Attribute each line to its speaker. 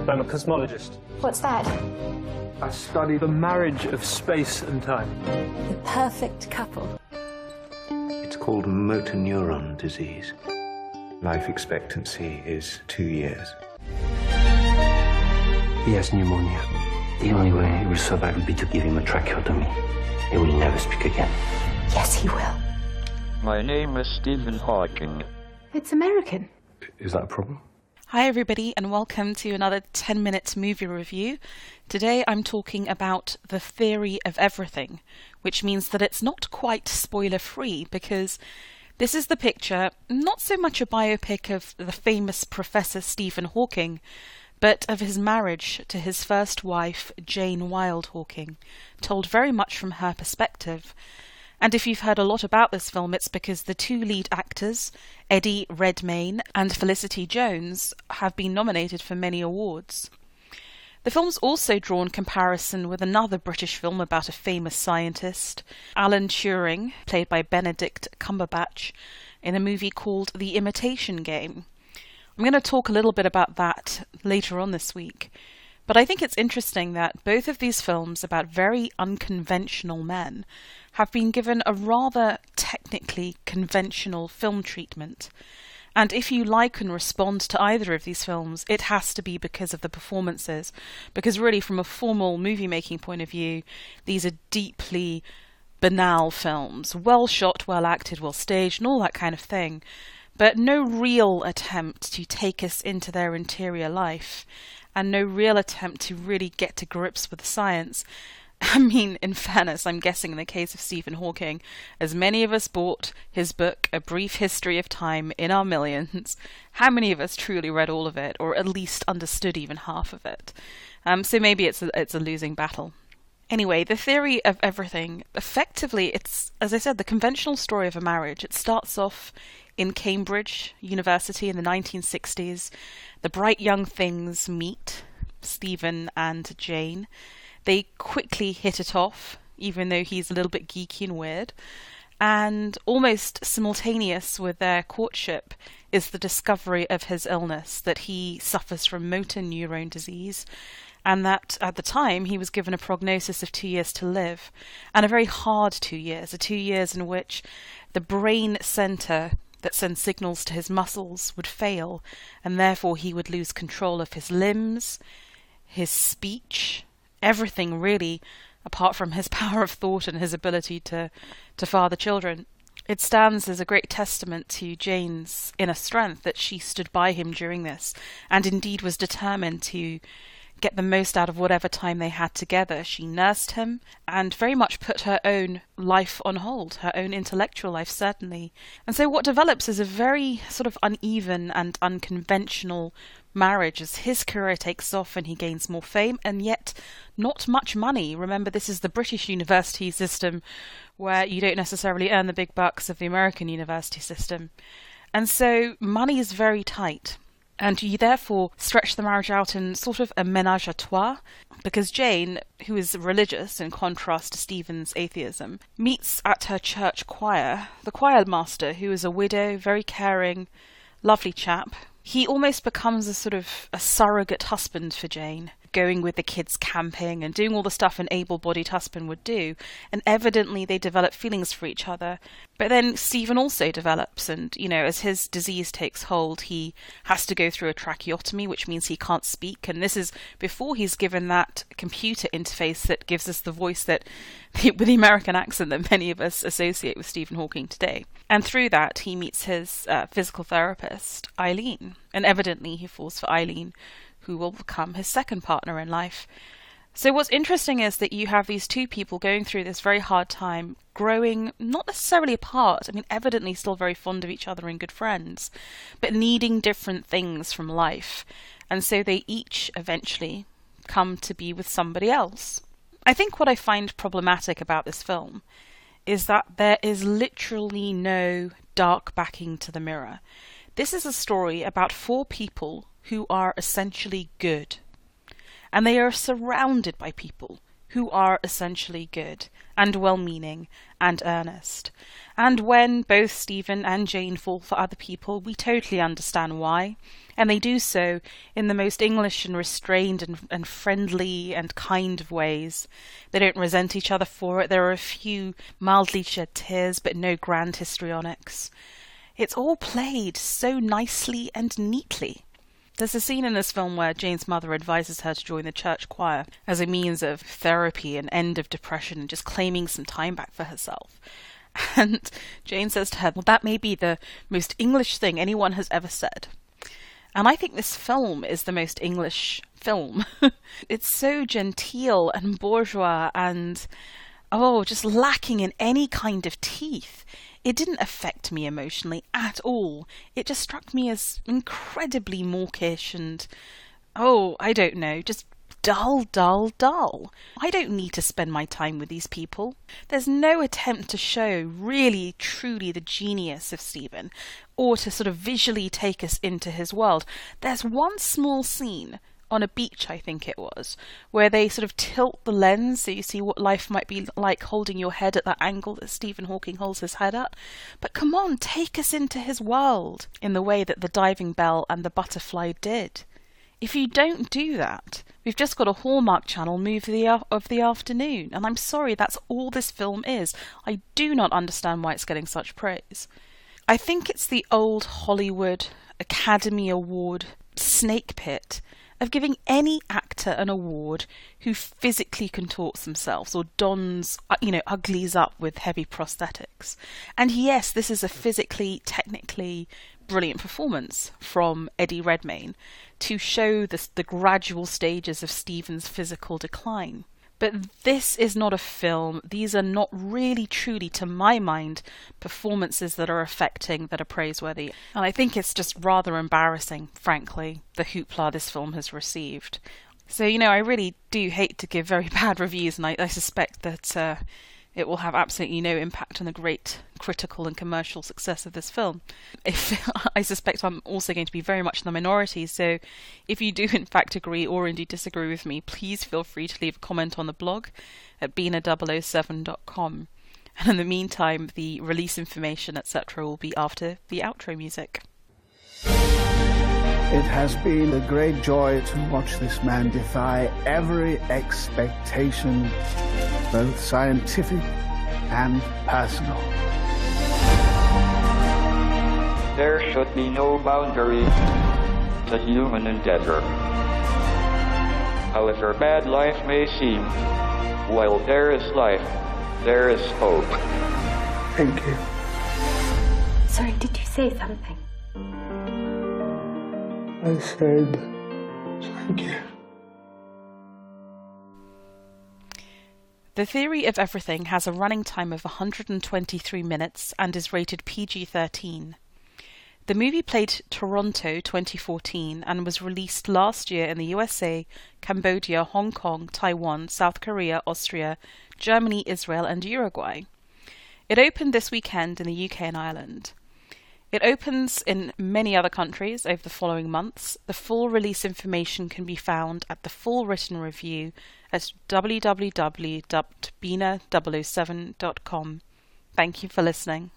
Speaker 1: I'm a cosmologist.
Speaker 2: What's that?
Speaker 1: I study the marriage of space and time.
Speaker 2: The perfect couple.
Speaker 3: It's called motor neuron disease. Life expectancy is 2 years. He has pneumonia. The only way he will survive will be to give him a tracheotomy. He will never speak again.
Speaker 2: Yes, he will.
Speaker 4: My name is Stephen Hawking.
Speaker 2: It's American.
Speaker 3: Is that a problem?
Speaker 5: Hi everybody and welcome to another 10-minute movie review. Today I'm talking about The Theory of Everything, which means that it's not quite spoiler-free because this is the picture, not so much a biopic of the famous Professor Stephen Hawking, but of his marriage to his first wife, Jane Wilde Hawking, told very much from her perspective. And if you've heard a lot about this film, it's because the two lead actors, Eddie Redmayne and Felicity Jones, have been nominated for many awards. The film's also drawn comparison with another British film about a famous scientist, Alan Turing, played by Benedict Cumberbatch, in a movie called The Imitation Game. I'm going to talk a little bit about that later on this week. But I think it's interesting that both of these films about very unconventional men have been given a rather technically conventional film treatment. And if you like and respond to either of these films, it has to be because of the performances. Because really, from a formal movie-making point of view, these are deeply banal films. Well shot, well acted, well staged, and all that kind of thing. But no real attempt to take us into their interior life. And no real attempt to really get to grips with the science. I mean, in fairness, I'm guessing in the case of Stephen Hawking, as many of us bought his book, A Brief History of Time, in our millions, how many of us truly read all of it, or at least understood even half of it? So maybe it's a losing battle. Anyway, The Theory of Everything, effectively, it's, as I said, the conventional story of a marriage. It starts off in Cambridge University in the 1960s. The bright young things meet, Stephen and Jane. They quickly hit it off, even though he's a little bit geeky and weird. And almost simultaneous with their courtship is the discovery of his illness, that he suffers from motor neuron disease, and that at the time he was given a prognosis of 2 years to live, and a very hard 2 years, 2 years in which the brain centre that sends signals to his muscles would fail, and therefore he would lose control of his limbs, his speech, everything really, apart from his power of thought and his ability to father children. It stands as a great testament to Jane's inner strength that she stood by him during this, and indeed was determined to get the most out of whatever time they had together. She nursed him and very much put her own life on hold, her own intellectual life certainly. And so what develops is a very sort of uneven and unconventional marriage as his career takes off and he gains more fame and yet not much money. Remember, this is the British university system where you don't necessarily earn the big bucks of the American university system. And so money is very tight. And you therefore stretch the marriage out in sort of a ménage à trois, because Jane, who is religious in contrast to Stephen's atheism, meets at her church choir the choir master, who is a widow, very caring, lovely chap. He almost becomes a sort of a surrogate husband for Jane, going with the kids camping and doing all the stuff an able-bodied husband would do, and evidently they develop feelings for each other. But then Stephen also develops, and, you know, as his disease takes hold, he has to go through a tracheotomy, which means he can't speak, and this is before he's given that computer interface that gives us the voice that, with the American accent that many of us associate with Stephen Hawking today. And through that, he meets his physical therapist, Eileen, and evidently he falls for Eileen, who will become his second partner in life. So what's interesting is that you have these two people going through this very hard time, growing not necessarily apart, I mean evidently still very fond of each other and good friends, but needing different things from life. And so they each eventually come to be with somebody else. I think what I find problematic about this film is that there is literally no dark backing to the mirror. This is a story about four people who are essentially good. And they are surrounded by people who are essentially good and well-meaning and earnest. And when both Stephen and Jane fall for other people, we totally understand why. And they do so in the most English and restrained and friendly and kind of ways. They don't resent each other for it. There are a few mildly shed tears, but no grand histrionics. It's all played so nicely and neatly. There's a scene in this film where Jane's mother advises her to join the church choir as a means of therapy and end of depression and just claiming some time back for herself. And Jane says to her, well, that may be the most English thing anyone has ever said. And I think this film is the most English film. It's so genteel and bourgeois and, just lacking in any kind of teeth. It didn't affect me emotionally at all. It just struck me as incredibly mawkish and, I don't know, just dull, dull, dull. I don't need to spend my time with these people. There's no attempt to show really, truly the genius of Stephen, or to sort of visually take us into his world. There's one small scene on a beach, I think it was, where they sort of tilt the lens so you see what life might be like holding your head at that angle that Stephen Hawking holds his head at. But come on, take us into his world in the way that the diving bell and the butterfly did. If you don't do that, we've just got a Hallmark Channel movie of the afternoon, and I'm sorry, that's all this film is. I do not understand why it's getting such praise. I think it's the old Hollywood Academy Award snake pit of giving any actor an award who physically contorts themselves or dons, uglies up with heavy prosthetics. And yes, this is a physically, technically brilliant performance from Eddie Redmayne to show the gradual stages of Stephen's physical decline. But this is not a film. These are not really, truly, to my mind, performances that are affecting, that are praiseworthy. And I think it's just rather embarrassing, frankly, the hoopla this film has received. So, I really do hate to give very bad reviews, and I suspect that it will have absolutely no impact on the great critical and commercial success of this film. I suspect I'm also going to be very much in the minority, so if you do in fact agree or indeed disagree with me, please feel free to leave a comment on the blog at b007.com. And in the meantime, the release information, etc. will be after the outro music.
Speaker 6: It has been a great joy to watch this man defy every expectation, both scientific and personal.
Speaker 4: There should be no boundary to human endeavor. However bad life may seem, while there is life, there is hope.
Speaker 6: Thank you.
Speaker 2: Sorry, did you say something?
Speaker 6: I said thank you.
Speaker 5: The Theory of Everything has a running time of 123 minutes and is rated PG-13. The movie played Toronto 2014 and was released last year in the USA, Cambodia, Hong Kong, Taiwan, South Korea, Austria, Germany, Israel and Uruguay. It opened this weekend in the UK and Ireland. It opens in many other countries over the following months. The full release information can be found at the full written review at www.bina007.com. Thank you for listening.